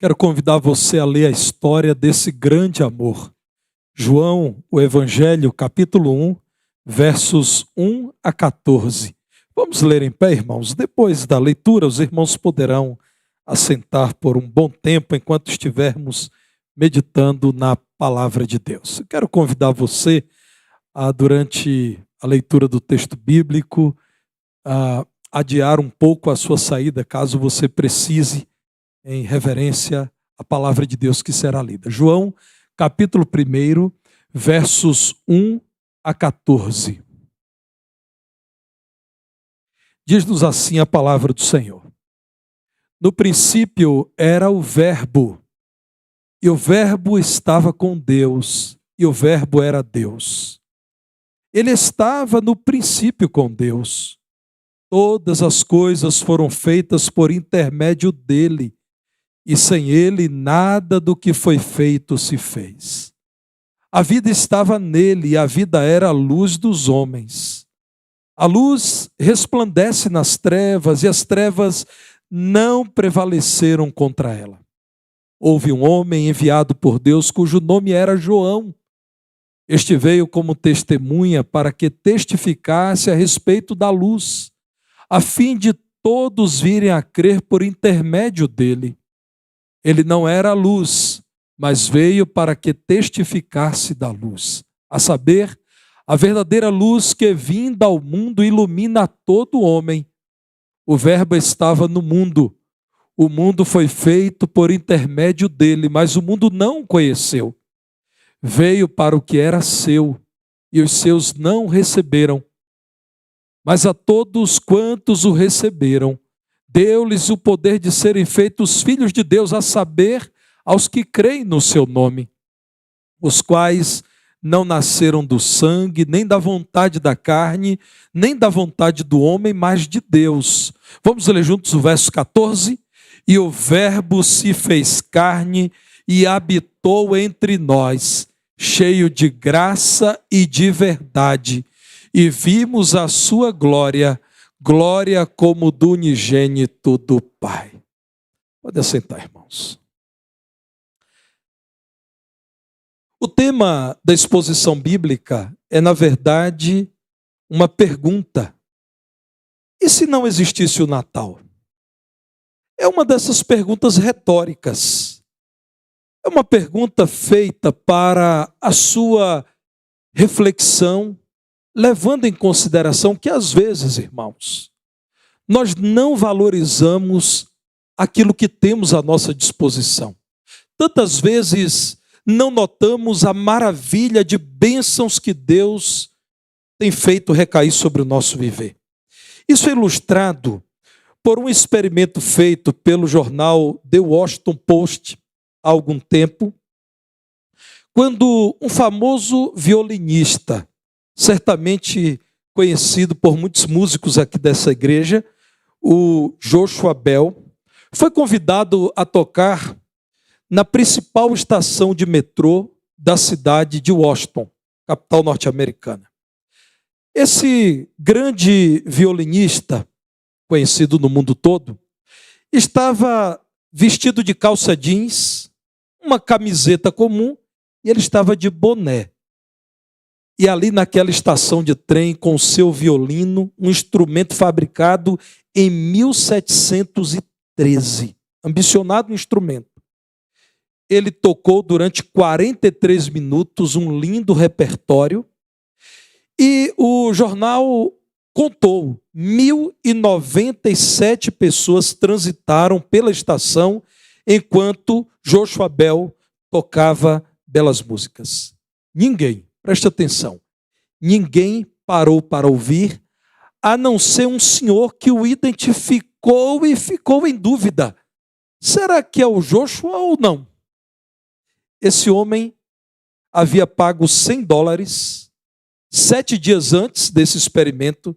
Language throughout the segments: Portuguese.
Quero convidar você a ler a história desse grande amor. João, o Evangelho, capítulo 1, versos 1 a 14. Vamos ler em pé, irmãos? Depois da leitura, os irmãos poderão assentar por um bom tempo enquanto estivermos meditando na palavra de Deus. Quero convidar você a, durante a leitura do texto bíblico, a adiar um pouco a sua saída, caso você precise, em reverência à palavra de Deus que será lida. João, capítulo 1, versos 1 a 14. Diz-nos assim a palavra do Senhor. No princípio era o Verbo, e o Verbo estava com Deus, e o Verbo era Deus. Ele estava no princípio com Deus. Todas as coisas foram feitas por intermédio dele, e sem ele nada do que foi feito se fez. A vida estava nele, e a vida era a luz dos homens. A luz resplandece nas trevas, e as trevas não prevaleceram contra ela. Houve um homem enviado por Deus, cujo nome era João. Este veio como testemunha para que testificasse a respeito da luz, a fim de todos virem a crer por intermédio dele. Ele não era a luz, mas veio para que testificasse da luz, a saber, a verdadeira luz que vinda ao mundo ilumina a todo homem. O Verbo estava no mundo. O mundo foi feito por intermédio dele, mas o mundo não o conheceu. Veio para o que era seu, e os seus não o receberam. Mas a todos quantos o receberam, deu-lhes o poder de serem feitos filhos de Deus, a saber, aos que creem no seu nome, os quais não nasceram do sangue, nem da vontade da carne, nem da vontade do homem, mas de Deus. Vamos ler juntos o verso 14? E o Verbo se fez carne e habitou entre nós, cheio de graça e de verdade, e vimos a sua glória, glória como do unigênito do Pai. Pode assentar, irmãos. O tema da exposição bíblica é, na verdade, uma pergunta. E se não existisse o Natal? É uma dessas perguntas retóricas. É uma pergunta feita para a sua reflexão, levando em consideração que, às vezes, irmãos, nós não valorizamos aquilo que temos à nossa disposição. Tantas vezes não notamos a maravilha de bênçãos que Deus tem feito recair sobre o nosso viver. Isso é ilustrado por um experimento feito pelo jornal The Washington Post há algum tempo, quando um famoso violinista, certamente conhecido por muitos músicos aqui dessa igreja, o Joshua Bell, foi convidado a tocar na principal estação de metrô da cidade de Washington, capital norte-americana. Esse grande violinista, conhecido no mundo todo, estava vestido de calça jeans, uma camiseta comum, e ele estava de boné. E ali naquela estação de trem, com o seu violino, um instrumento fabricado em 1713, ambicionado instrumento. Ele tocou durante 43 minutos um lindo repertório, e o jornal contou 1.097 pessoas transitaram pela estação enquanto Joshua Bell tocava belas músicas. Ninguém, preste atenção, ninguém parou para ouvir, a não ser um senhor que o identificou e ficou em dúvida. Será que é o Joshua ou não? Esse homem havia pago $100, 7 dias antes desse experimento,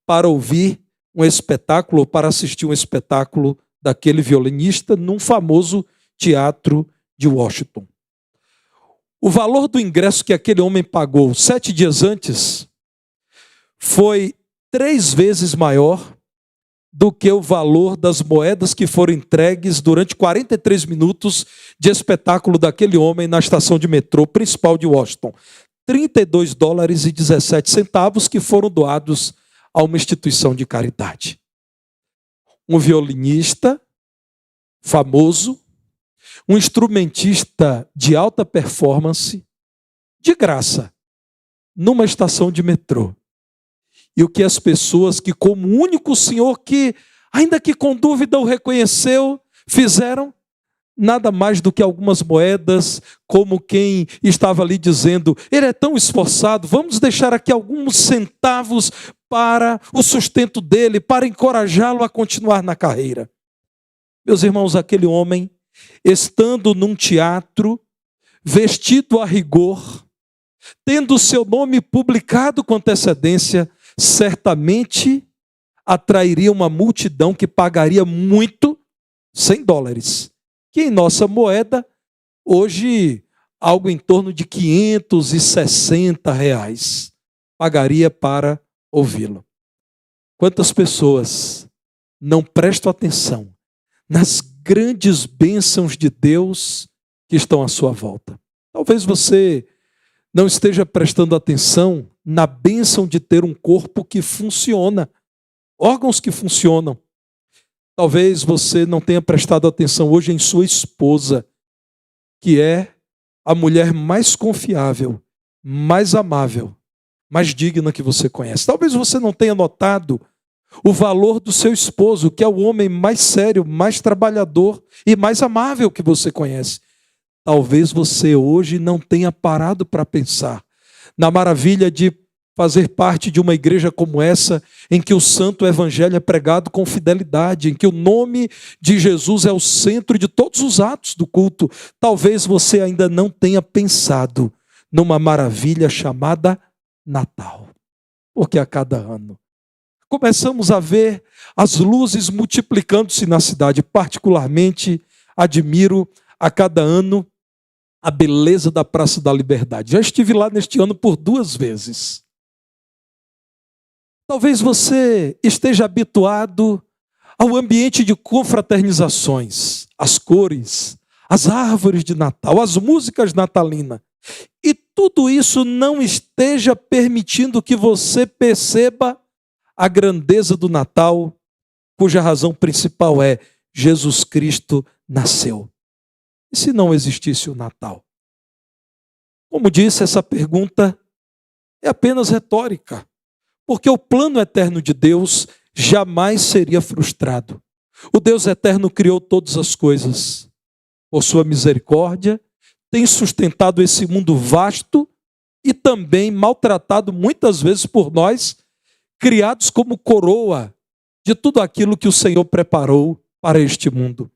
para ouvir um espetáculo, ou para assistir um espetáculo daquele violinista num famoso teatro de Washington. O valor do ingresso que aquele homem pagou 7 dias antes foi 3 vezes maior do que o valor das moedas que foram entregues durante 43 minutos de espetáculo daquele homem na estação de metrô principal de Washington. $32,17 que foram doados a uma instituição de caridade. Um violinista famoso, um instrumentista de alta performance, de graça, numa estação de metrô. E o que as pessoas que, como o único senhor que, ainda que com dúvida o reconheceu, fizeram nada mais do que algumas moedas, como quem estava ali dizendo, ele é tão esforçado, vamos deixar aqui alguns centavos para o sustento dele, para encorajá-lo a continuar na carreira. Meus irmãos, aquele homem, estando num teatro, vestido a rigor, tendo seu nome publicado com antecedência, certamente atrairia uma multidão que pagaria muito, $100, que em nossa moeda, hoje, algo em torno de R$560, pagaria para ouvi-lo. Quantas pessoas não prestam atenção nas grandes bênçãos de Deus que estão à sua volta? Talvez você não esteja prestando atenção na bênção de ter um corpo que funciona, órgãos que funcionam. Talvez você não tenha prestado atenção hoje em sua esposa, que é a mulher mais confiável, mais amável, mais digna que você conhece. Talvez você não tenha notado o valor do seu esposo, que é o homem mais sério, mais trabalhador e mais amável que você conhece. Talvez você hoje não tenha parado para pensar na maravilha de fazer parte de uma igreja como essa, em que o santo evangelho é pregado com fidelidade, em que o nome de Jesus é o centro de todos os atos do culto. Talvez você ainda não tenha pensado numa maravilha chamada Natal, porque a cada ano começamos a ver as luzes multiplicando-se na cidade. Particularmente admiro a cada ano a beleza da Praça da Liberdade. Já estive lá neste ano por 2 vezes. Talvez você esteja habituado ao ambiente de confraternizações, as cores, as árvores de Natal, as músicas natalinas. E tudo isso não esteja permitindo que você perceba a grandeza do Natal, cuja razão principal é Jesus Cristo nasceu. E se não existisse o Natal? Como disse, essa pergunta é apenas retórica, porque o plano eterno de Deus jamais seria frustrado. O Deus eterno criou todas as coisas. Por sua misericórdia, tem sustentado esse mundo vasto e também maltratado muitas vezes por nós, criados como coroa de tudo aquilo que o Senhor preparou para este mundo.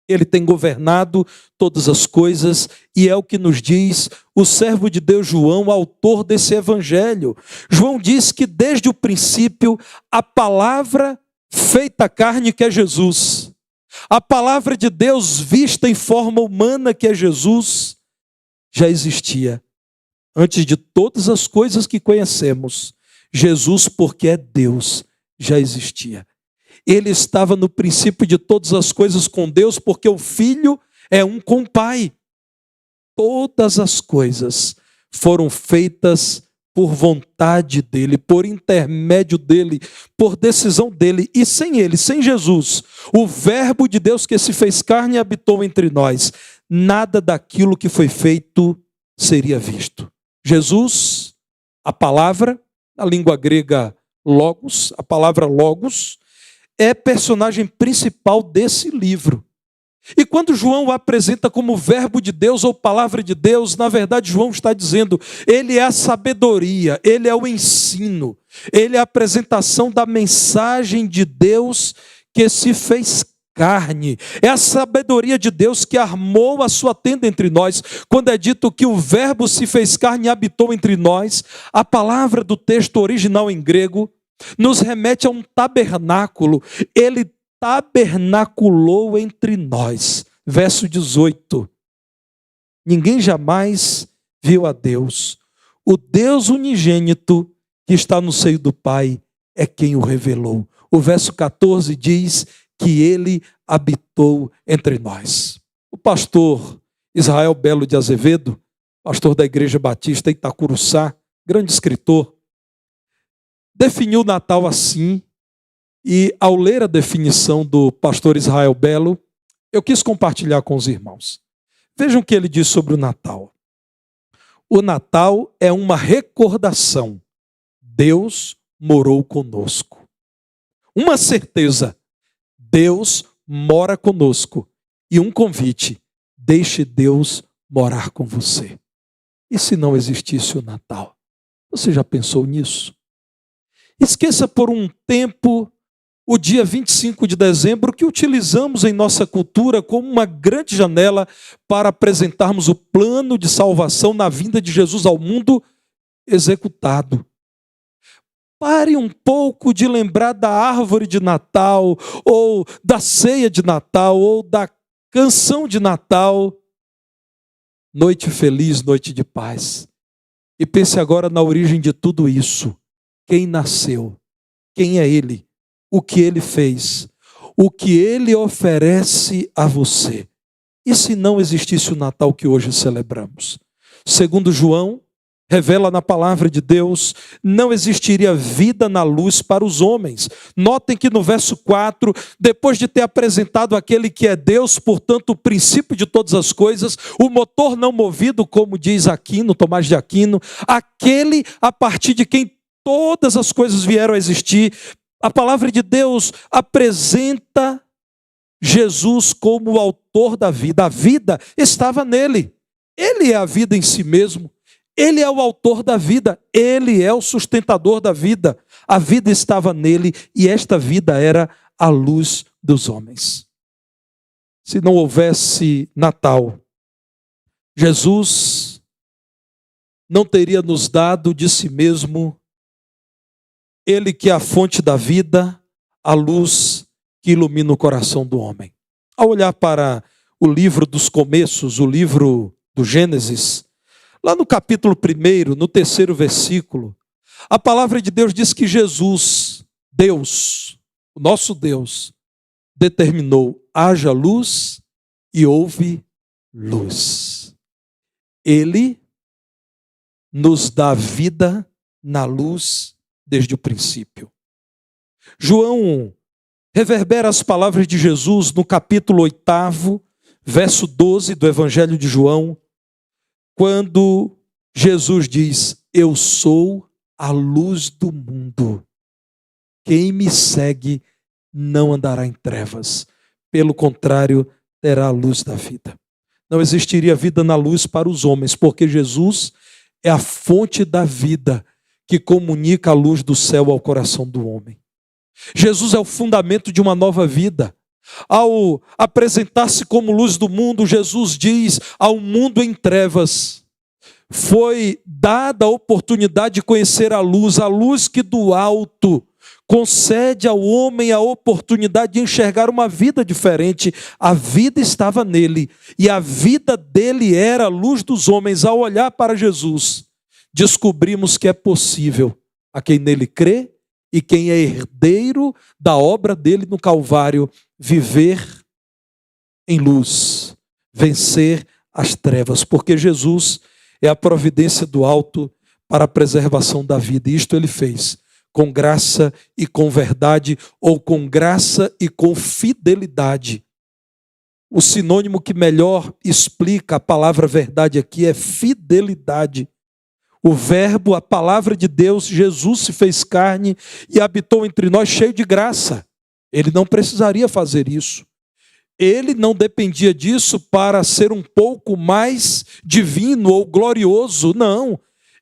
Ele tem governado todas as coisas e é o que nos diz o servo de Deus João, autor desse evangelho. João diz que desde o princípio a palavra feita carne, que é Jesus, a palavra de Deus vista em forma humana, que é Jesus, já existia. Antes de todas as coisas que conhecemos, Jesus, porque é Deus, já existia. Ele estava no princípio de todas as coisas com Deus, porque o Filho é um com o Pai. Todas as coisas foram feitas por vontade dele, por intermédio dele, por decisão dele. E sem ele, sem Jesus, o Verbo de Deus que se fez carne e habitou entre nós, nada daquilo que foi feito seria visto. Jesus, a palavra, na língua grega logos, a palavra logos, é personagem principal desse livro. E quando João o apresenta como verbo de Deus ou palavra de Deus, na verdade João está dizendo, ele é a sabedoria, ele é o ensino, ele é a apresentação da mensagem de Deus que se fez carne. É a sabedoria de Deus que armou a sua tenda entre nós. Quando é dito que o verbo se fez carne e habitou entre nós, a palavra do texto original em grego nos remete a um tabernáculo. Ele tabernaculou entre nós. Verso 18. Ninguém jamais viu a Deus. O Deus unigênito que está no seio do Pai é quem o revelou. O verso 14 diz que ele habitou entre nós. O pastor Israel Belo de Azevedo, pastor da Igreja Batista Itacuruçá, grande escritor, definiu o Natal assim, e ao ler a definição do pastor Israel Belo, eu quis compartilhar com os irmãos. Vejam o que ele diz sobre o Natal. O Natal é uma recordação. Deus morou conosco. Uma certeza, Deus mora conosco. E um convite, deixe Deus morar com você. E se não existisse o Natal? Você já pensou nisso? Esqueça por um tempo o dia 25 de dezembro, que utilizamos em nossa cultura como uma grande janela para apresentarmos o plano de salvação na vinda de Jesus ao mundo executado. Pare um pouco de lembrar da árvore de Natal, ou da ceia de Natal, ou da canção de Natal. Noite feliz, noite de paz. E pense agora na origem de tudo isso. Quem nasceu? Quem é Ele? O que Ele fez? O que Ele oferece a você? E se não existisse o Natal que hoje celebramos? Segundo João, revela na palavra de Deus, não existiria vida na luz para os homens. Notem que no verso 4, depois de ter apresentado aquele que é Deus, portanto o princípio de todas as coisas, o motor não movido, como diz Aquino, Tomás de Aquino, aquele a partir de quem todas as coisas vieram a existir, a palavra de Deus apresenta Jesus como o autor da vida. A vida estava nele. Ele é a vida em si mesmo. Ele é o autor da vida. Ele é o sustentador da vida. A vida estava nele e esta vida era a luz dos homens. Se não houvesse Natal, Jesus não teria nos dado de si mesmo. Ele que é a fonte da vida, a luz que ilumina o coração do homem. Ao olhar para o livro dos começos, o livro do Gênesis, lá no capítulo 1, no 3º versículo, a palavra de Deus diz que Jesus, Deus, o nosso Deus, determinou, haja luz e houve luz. Ele nos dá vida na luz desde o princípio. João reverbera as palavras de Jesus no capítulo 8, verso 12 do Evangelho de João, quando Jesus diz, eu sou a luz do mundo. Quem me segue não andará em trevas. Pelo contrário, terá a luz da vida. Não existiria vida na luz para os homens, porque Jesus é a fonte da vida que comunica a luz do céu ao coração do homem. Jesus é o fundamento de uma nova vida. Ao apresentar-se como luz do mundo, Jesus diz ao mundo em trevas, foi dada a oportunidade de conhecer a luz que do alto concede ao homem a oportunidade de enxergar uma vida diferente. A vida estava nele e a vida dele era a luz dos homens. Ao olhar para Jesus, descobrimos que é possível a quem nele crê e quem é herdeiro da obra dele no Calvário viver em luz, vencer as trevas, porque Jesus é a providência do alto para a preservação da vida. E isto ele fez com graça e com verdade, ou com graça e com fidelidade. O sinônimo que melhor explica a palavra verdade aqui é fidelidade. O verbo, a palavra de Deus, Jesus se fez carne e habitou entre nós cheio de graça. Ele não precisaria fazer isso. Ele não dependia disso para ser um pouco mais divino ou glorioso, não.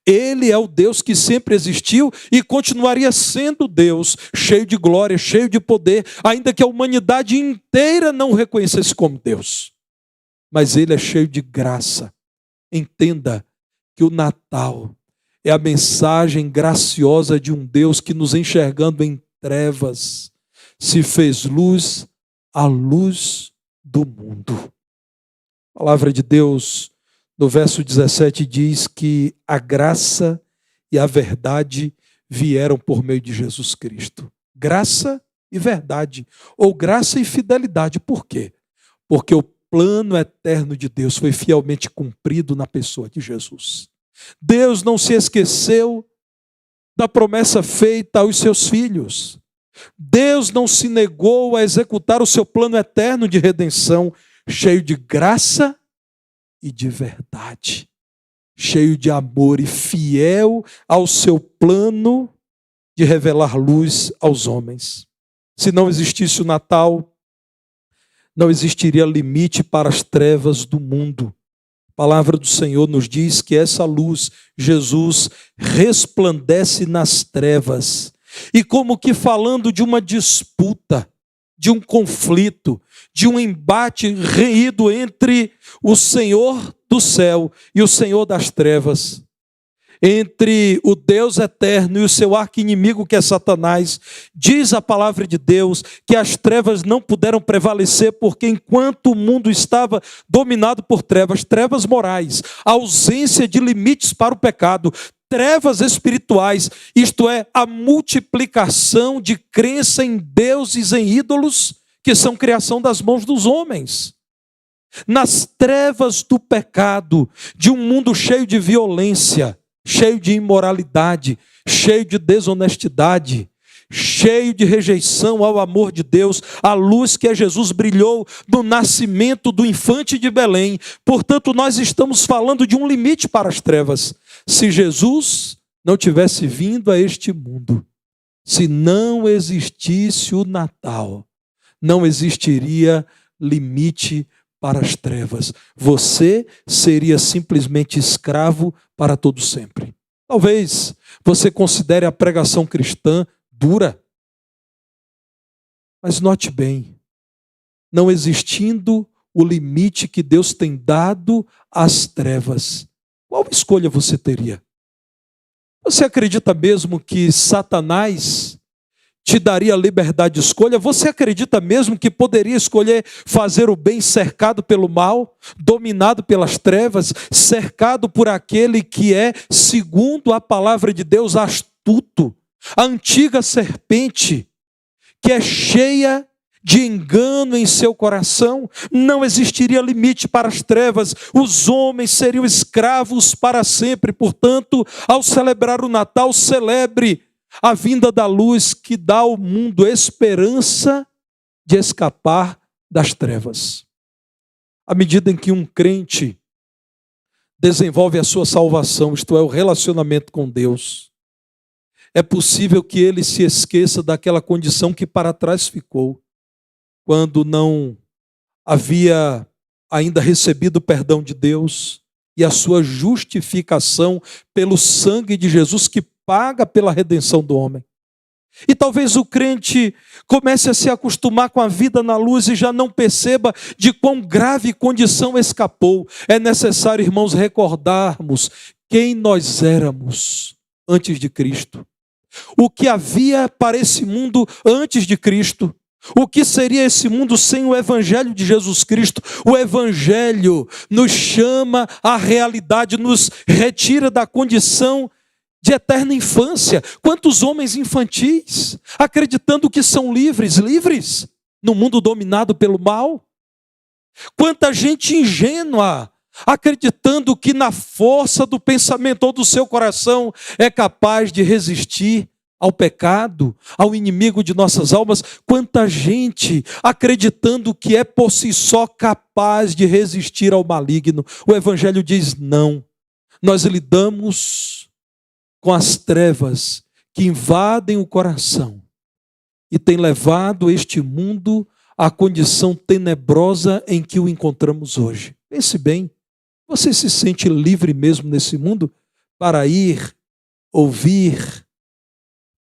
Ele é o Deus que sempre existiu e continuaria sendo Deus, cheio de glória, cheio de poder, ainda que a humanidade inteira não o reconhecesse como Deus. Mas ele é cheio de graça. Entenda que o Natal é a mensagem graciosa de um Deus que, nos enxergando em trevas, se fez luz, a luz do mundo. A palavra de Deus, no verso 17, diz que a graça e a verdade vieram por meio de Jesus Cristo. Graça e verdade, ou graça e fidelidade. Por quê? Porque o plano eterno de Deus foi fielmente cumprido na pessoa de Jesus. Deus não se esqueceu da promessa feita aos seus filhos. Deus não se negou a executar o seu plano eterno de redenção, cheio de graça e de verdade, cheio de amor e fiel ao seu plano de revelar luz aos homens. Se não existisse o Natal, não existiria limite para as trevas do mundo. A palavra do Senhor nos diz que essa luz, Jesus, resplandece nas trevas. E como que falando de uma disputa, de um conflito, de um embate renhido entre o Senhor do céu e o Senhor das trevas, entre o Deus eterno e o seu arqui-inimigo que é Satanás, diz a palavra de Deus que as trevas não puderam prevalecer, porque enquanto o mundo estava dominado por trevas, trevas morais, ausência de limites para o pecado, trevas espirituais, isto é, a multiplicação de crença em deuses, em ídolos, que são criação das mãos dos homens. Nas trevas do pecado, de um mundo cheio de violência, cheio de imoralidade, cheio de desonestidade, cheio de rejeição ao amor de Deus, a luz que é Jesus brilhou no nascimento do infante de Belém. Portanto, nós estamos falando de um limite para as trevas. Se Jesus não tivesse vindo a este mundo, se não existisse o Natal, não existiria limite para as trevas. Você seria simplesmente escravo para todo sempre. Talvez você considere a pregação cristã dura, mas note bem, não existindo o limite que Deus tem dado às trevas, qual escolha você teria? Você acredita mesmo que Satanás te daria liberdade de escolha? Você acredita mesmo que poderia escolher fazer o bem cercado pelo mal, dominado pelas trevas, cercado por aquele que é, segundo a palavra de Deus, astuto, a antiga serpente, que é cheia de engano em seu coração? Não existiria limite para as trevas, os homens seriam escravos para sempre. Portanto, ao celebrar o Natal, celebre a vinda da luz que dá ao mundo esperança de escapar das trevas. À medida em que um crente desenvolve a sua salvação, isto é, o relacionamento com Deus, é possível que ele se esqueça daquela condição que para trás ficou, quando não havia ainda recebido o perdão de Deus e a sua justificação pelo sangue de Jesus que paga pela redenção do homem. E talvez o crente comece a se acostumar com a vida na luz e já não perceba de quão grave condição escapou. É necessário, irmãos, recordarmos quem nós éramos antes de Cristo. O que havia para esse mundo antes de Cristo. O que seria esse mundo sem o Evangelho de Jesus Cristo? O Evangelho nos chama à realidade, nos retira da condição de eterna infância. Quantos homens infantis, acreditando que são livres, no mundo dominado pelo mal? Quanta gente ingênua, acreditando que na força do pensamento ou do seu coração é capaz de resistir ao pecado, ao inimigo de nossas almas. Quanta gente acreditando que é por si só capaz de resistir ao maligno. O Evangelho diz não. Nós lidamos com as trevas que invadem o coração e têm levado este mundo à condição tenebrosa em que o encontramos hoje. Pense bem, você se sente livre mesmo nesse mundo para ir, ouvir,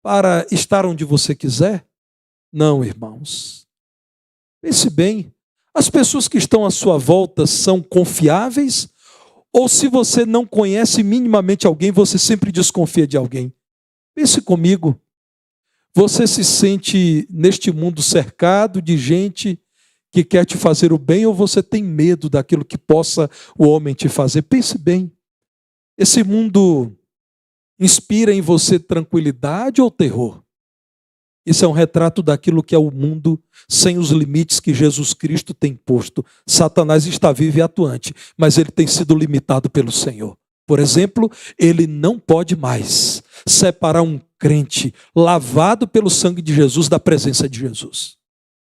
para estar onde você quiser? Não, irmãos. Pense bem, as pessoas que estão à sua volta são confiáveis? Ou se você não conhece minimamente alguém, você sempre desconfia de alguém? Pense comigo. Você se sente neste mundo cercado de gente que quer te fazer o bem, ou você tem medo daquilo que possa o homem te fazer? Pense bem. Esse mundo inspira em você tranquilidade ou terror? Isso é um retrato daquilo que é o mundo sem os limites que Jesus Cristo tem posto. Satanás está vivo e atuante, mas ele tem sido limitado pelo Senhor. Por exemplo, ele não pode mais separar um crente lavado pelo sangue de Jesus da presença de Jesus.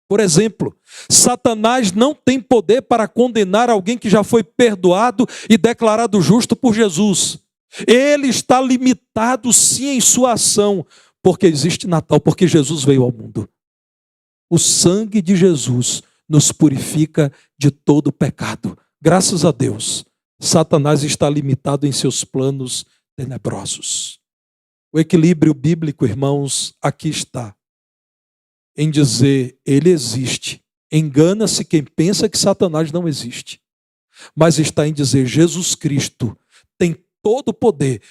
Por exemplo, Satanás não tem poder para condenar alguém que já foi perdoado e declarado justo por Jesus. Ele está limitado sim em sua ação, porque existe Natal, porque Jesus veio ao mundo. O sangue de Jesus nos purifica de todo pecado. Graças a Deus, Satanás está limitado em seus planos tenebrosos. O equilíbrio bíblico, irmãos, aqui está. Em dizer, ele existe. Engana-se quem pensa que Satanás não existe. Mas está em dizer, Jesus Cristo tem todo o poder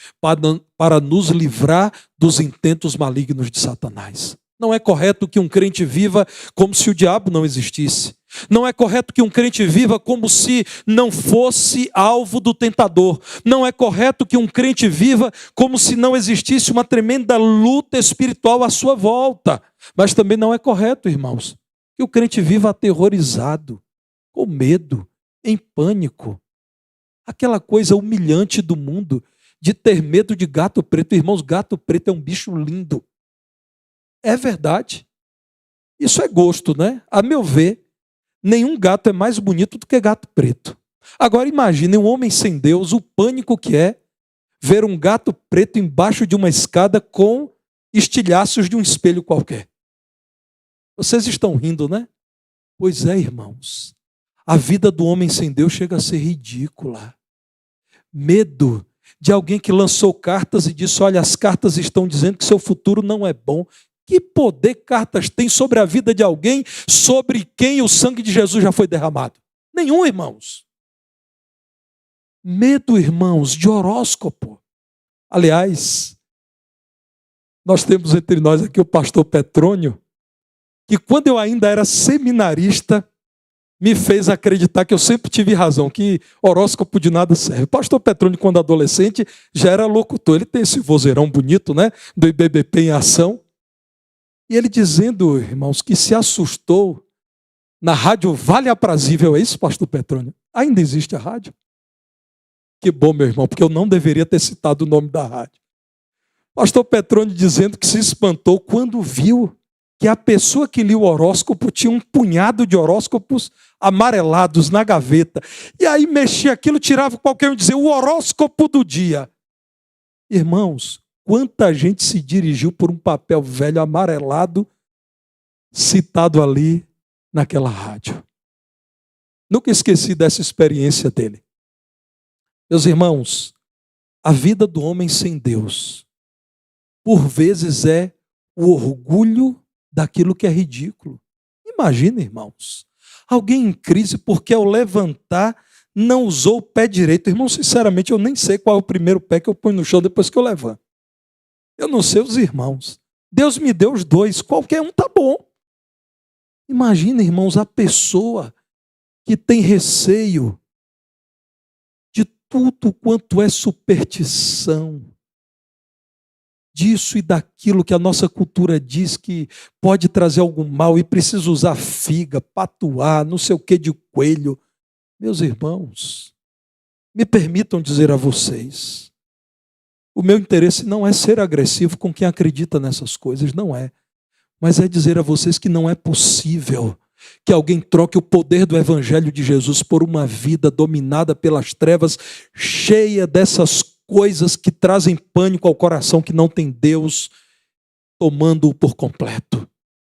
para nos livrar dos intentos malignos de Satanás. Não é correto que um crente viva como se o diabo não existisse. Não é correto que um crente viva como se não fosse alvo do tentador. Não é correto que um crente viva como se não existisse uma tremenda luta espiritual à sua volta. Mas também não é correto, irmãos, que o crente viva aterrorizado, com medo, em pânico. Aquela coisa humilhante do mundo de ter medo de gato preto. Irmãos, gato preto é um bicho lindo. É verdade. Isso é gosto, né? A meu ver, nenhum gato é mais bonito do que gato preto. Agora imagine um homem sem Deus, o pânico que é ver um gato preto embaixo de uma escada com estilhaços de um espelho qualquer. Vocês estão rindo, né? Pois é, irmãos. A vida do homem sem Deus chega a ser ridícula. Medo de alguém que lançou cartas e disse, olha, as cartas estão dizendo que seu futuro não é bom. Que poder cartas têm sobre a vida de alguém sobre quem o sangue de Jesus já foi derramado? Nenhum, irmãos. Medo, irmãos, de horóscopo. Aliás, nós temos entre nós aqui o pastor Petrônio, que quando eu ainda era seminarista, me fez acreditar que eu sempre tive razão, que horóscopo de nada serve. O pastor Petrônio, quando adolescente, já era locutor. Ele tem esse vozeirão bonito, né? Do IBBP em ação. E ele dizendo, irmãos, que se assustou na rádio Vale Aprazível. É isso, pastor Petrônio? Ainda existe a rádio? Que bom, meu irmão, porque eu não deveria ter citado o nome da rádio. Pastor Petrônio dizendo que se espantou quando viu que a pessoa que lia o horóscopo tinha um punhado de horóscopos amarelados na gaveta. E aí mexia aquilo, tirava qualquer um e dizia, o horóscopo do dia. Irmãos, quanta gente se dirigiu por um papel velho amarelado, citado ali naquela rádio. Nunca esqueci dessa experiência dele. Meus irmãos, a vida do homem sem Deus, por vezes é o orgulho daquilo que é ridículo. Imagina, irmãos, alguém em crise porque ao levantar não usou o pé direito. Irmão, sinceramente, eu nem sei qual é o primeiro pé que eu ponho no chão depois que eu levanto. Eu não sei os irmãos. Deus me deu os dois, qualquer um tá bom. Imagina, irmãos, a pessoa que tem receio de tudo quanto é superstição, disso e daquilo que a nossa cultura diz que pode trazer algum mal e precisa usar figa, patuá, não sei o que de coelho. Meus irmãos, me permitam dizer a vocês, o meu interesse não é ser agressivo com quem acredita nessas coisas, não é. Mas é dizer a vocês que não é possível que alguém troque o poder do Evangelho de Jesus por uma vida dominada pelas trevas, cheia dessas coisas que trazem pânico ao coração que não tem Deus, tomando-o por completo.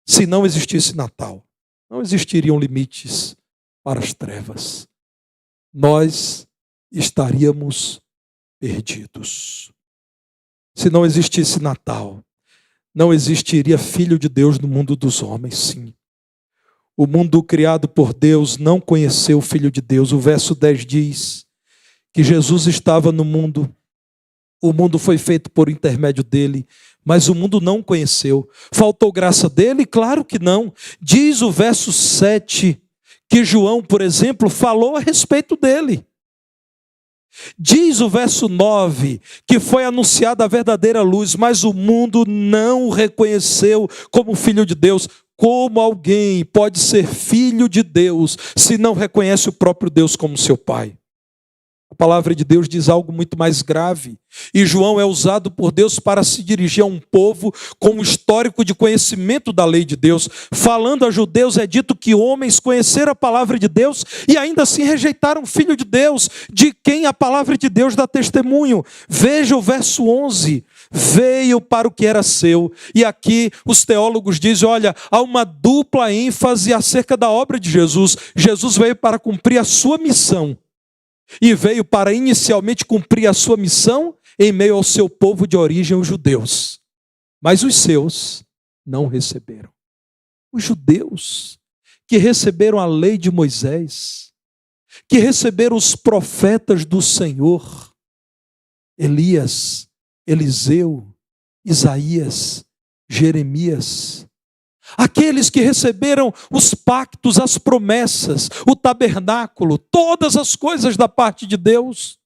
Se não existisse Natal, não existiriam limites para as trevas. Nós estaríamos perdidos. Se não existisse Natal, não existiria Filho de Deus no mundo dos homens, sim. O mundo criado por Deus não conheceu o Filho de Deus. O verso 10 diz que Jesus estava no mundo, o mundo foi feito por intermédio dele, mas o mundo não o conheceu. Faltou graça dele? Claro que não. Diz o verso 7 que João, por exemplo, falou a respeito dele. Diz o verso 9 que foi anunciada a verdadeira luz, mas o mundo não o reconheceu como filho de Deus. Como alguém pode ser filho de Deus se não reconhece o próprio Deus como seu pai? A palavra de Deus diz algo muito mais grave. E João é usado por Deus para se dirigir a um povo com um histórico de conhecimento da lei de Deus. Falando a judeus, é dito que homens conheceram a palavra de Deus e ainda assim rejeitaram o Filho de Deus, de quem a palavra de Deus dá testemunho. Veja o verso 11. Veio para o que era seu. E aqui os teólogos dizem, olha, há uma dupla ênfase acerca da obra de Jesus. Jesus veio para cumprir a sua missão. E veio para inicialmente cumprir a sua missão em meio ao seu povo de origem, os judeus. Mas os seus não receberam. Os judeus que receberam a lei de Moisés, que receberam os profetas do Senhor, Elias, Eliseu, Isaías, Jeremias, aqueles que receberam os pactos, as promessas, o tabernáculo, todas as coisas da parte de Deus,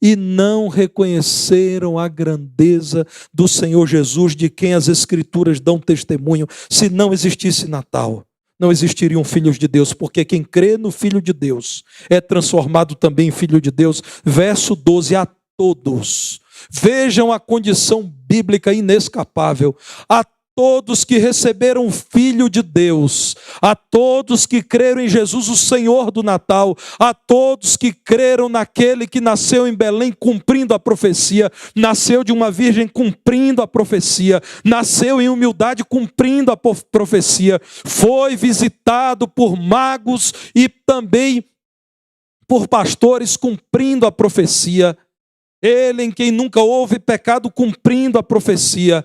e não reconheceram a grandeza do Senhor Jesus, de quem as Escrituras dão testemunho. Se não existisse Natal, não existiriam filhos de Deus, porque quem crê no Filho de Deus é transformado também em filho de Deus. Verso 12, a todos. Vejam a condição bíblica inescapável. A todos que receberam o Filho de Deus, a todos que creram em Jesus, o Senhor do Natal, a todos que creram naquele que nasceu em Belém cumprindo a profecia, nasceu de uma virgem cumprindo a profecia, nasceu em humildade cumprindo a profecia, foi visitado por magos e também por pastores cumprindo a profecia, ele em quem nunca houve pecado cumprindo a profecia.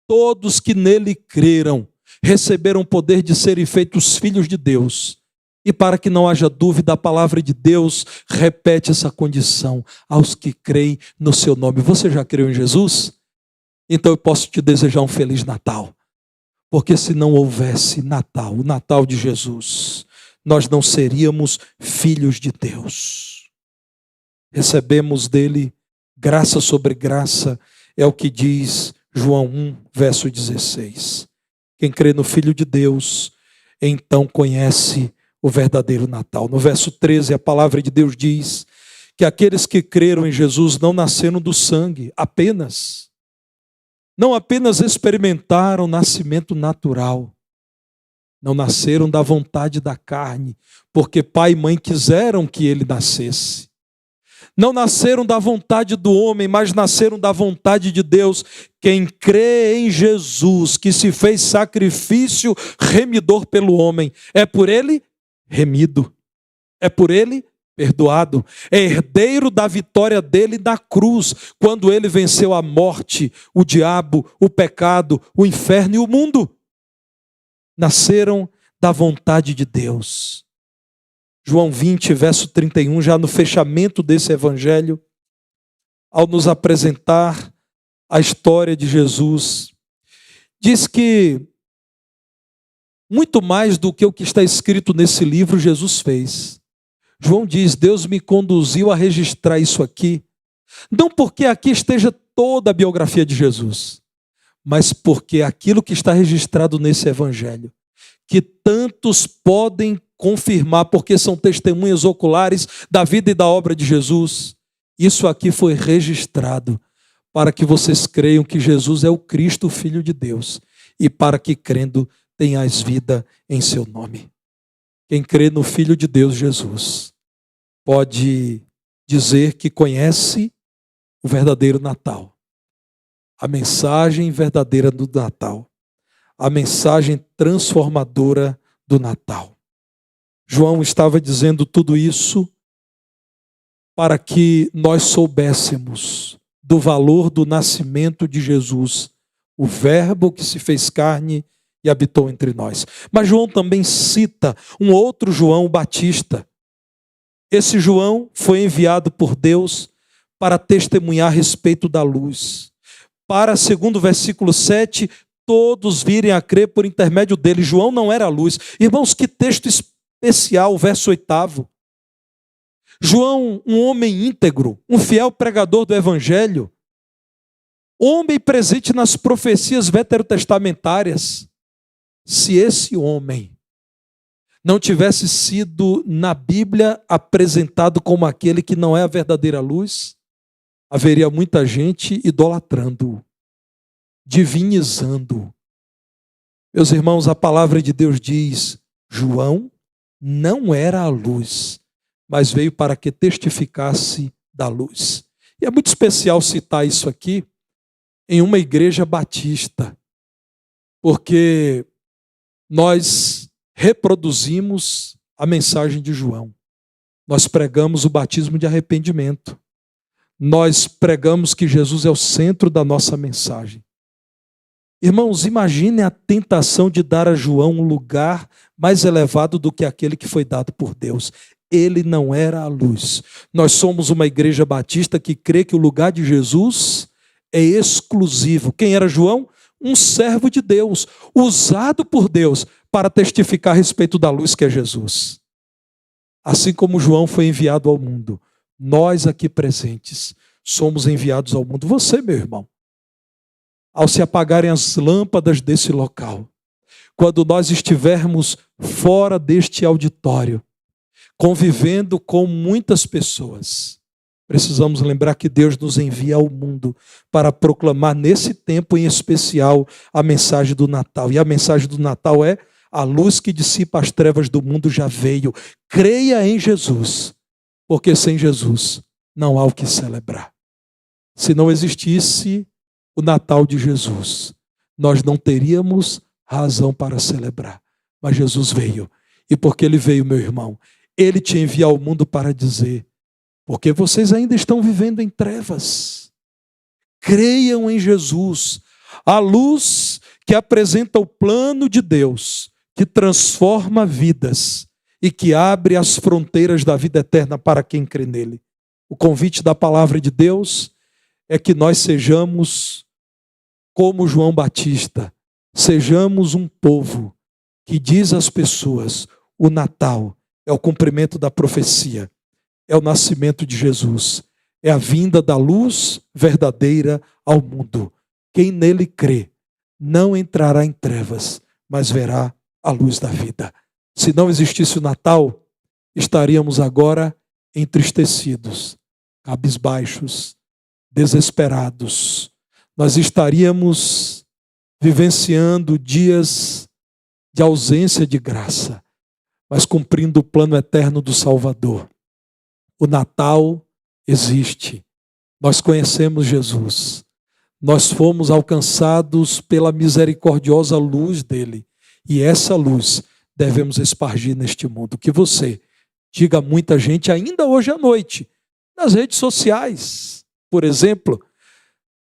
Todos que nele creram, receberam o poder de serem feitos filhos de Deus. E para que não haja dúvida, a palavra de Deus repete essa condição aos que creem no seu nome. Você já creu em Jesus? Então eu posso te desejar um Feliz Natal. Porque se não houvesse Natal, o Natal de Jesus, nós não seríamos filhos de Deus. Recebemos dele graça sobre graça, é o que diz João 1, verso 16. Quem crê no Filho de Deus, então conhece o verdadeiro Natal. No verso 13, a palavra de Deus diz que aqueles que creram em Jesus não nasceram do sangue, não apenas experimentaram o nascimento natural, não nasceram da vontade da carne, porque pai e mãe quiseram que ele nascesse. Não nasceram da vontade do homem, mas nasceram da vontade de Deus. Quem crê em Jesus, que se fez sacrifício remidor pelo homem, é por ele remido, é por ele perdoado, é herdeiro da vitória dele na cruz, quando ele venceu a morte, o diabo, o pecado, o inferno e o mundo. Nasceram da vontade de Deus. João 20, verso 31, já no fechamento desse evangelho, ao nos apresentar a história de Jesus, diz que muito mais do que o que está escrito nesse livro, Jesus fez. João diz, Deus me conduziu a registrar isso aqui, não porque aqui esteja toda a biografia de Jesus, mas porque aquilo que está registrado nesse evangelho, que tantos podem confirmar, porque são testemunhas oculares da vida e da obra de Jesus. Isso aqui foi registrado para que vocês creiam que Jesus é o Cristo, o Filho de Deus, e para que crendo tenhais vida em seu nome. Quem crê no Filho de Deus, Jesus, pode dizer que conhece o verdadeiro Natal, a mensagem verdadeira do Natal, a mensagem transformadora do Natal. João estava dizendo tudo isso para que nós soubéssemos do valor do nascimento de Jesus, o Verbo que se fez carne e habitou entre nós. Mas João também cita um outro João, o Batista. Esse João foi enviado por Deus para testemunhar a respeito da luz. Para, segundo o versículo 7, todos virem a crer por intermédio dele. João não era a luz. Irmãos, que texto especial, o verso 8. João, um homem íntegro, um fiel pregador do evangelho, homem presente nas profecias veterotestamentárias. Se esse homem não tivesse sido na Bíblia apresentado como aquele que não é a verdadeira luz, haveria muita gente idolatrando-o, divinizando-o. Meus irmãos, a palavra de Deus diz: João não era a luz, mas veio para que testificasse da luz. E é muito especial citar isso aqui em uma igreja batista, porque nós reproduzimos a mensagem de João. Nós pregamos o batismo de arrependimento. Nós pregamos que Jesus é o centro da nossa mensagem. Irmãos, imagine a tentação de dar a João um lugar mais elevado do que aquele que foi dado por Deus. Ele não era a luz. Nós somos uma igreja batista que crê que o lugar de Jesus é exclusivo. Quem era João? Um servo de Deus, usado por Deus para testificar a respeito da luz que é Jesus. Assim como João foi enviado ao mundo, nós aqui presentes somos enviados ao mundo. Você, meu irmão, ao se apagarem as lâmpadas desse local, quando nós estivermos fora deste auditório, convivendo com muitas pessoas, precisamos lembrar que Deus nos envia ao mundo para proclamar nesse tempo em especial a mensagem do Natal. E a mensagem do Natal é: a luz que dissipa as trevas do mundo já veio. Creia em Jesus, porque sem Jesus não há o que celebrar. Se não existisse o Natal de Jesus, nós não teríamos razão para celebrar. Mas Jesus veio. E porque ele veio, meu irmão, ele te envia ao mundo para dizer: porque vocês ainda estão vivendo em trevas, creiam em Jesus, a luz que apresenta o plano de Deus, que transforma vidas e que abre as fronteiras da vida eterna para quem crê nele. O convite da palavra de Deus é que nós sejamos como João Batista, sejamos um povo que diz às pessoas: o Natal é o cumprimento da profecia, é o nascimento de Jesus, é a vinda da luz verdadeira ao mundo. Quem nele crê não entrará em trevas, mas verá a luz da vida. Se não existisse o Natal, estaríamos agora entristecidos, cabisbaixos, desesperados. Nós estaríamos vivenciando dias de ausência de graça, mas cumprindo o plano eterno do Salvador. O Natal existe. Nós conhecemos Jesus. Nós fomos alcançados pela misericordiosa luz dele. E essa luz devemos espargir neste mundo. Que você diga a muita gente, ainda hoje à noite, nas redes sociais, por exemplo,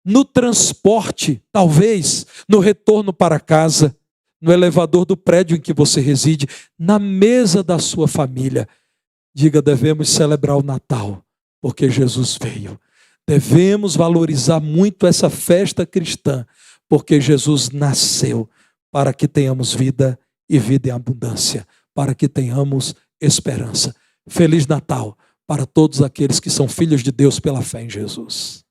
no transporte, talvez, no retorno para casa, no elevador do prédio em que você reside, na mesa da sua família. Diga: devemos celebrar o Natal, porque Jesus veio. Devemos valorizar muito essa festa cristã, porque Jesus nasceu para que tenhamos vida e vida em abundância, para que tenhamos esperança. Feliz Natal para todos aqueles que são filhos de Deus pela fé em Jesus.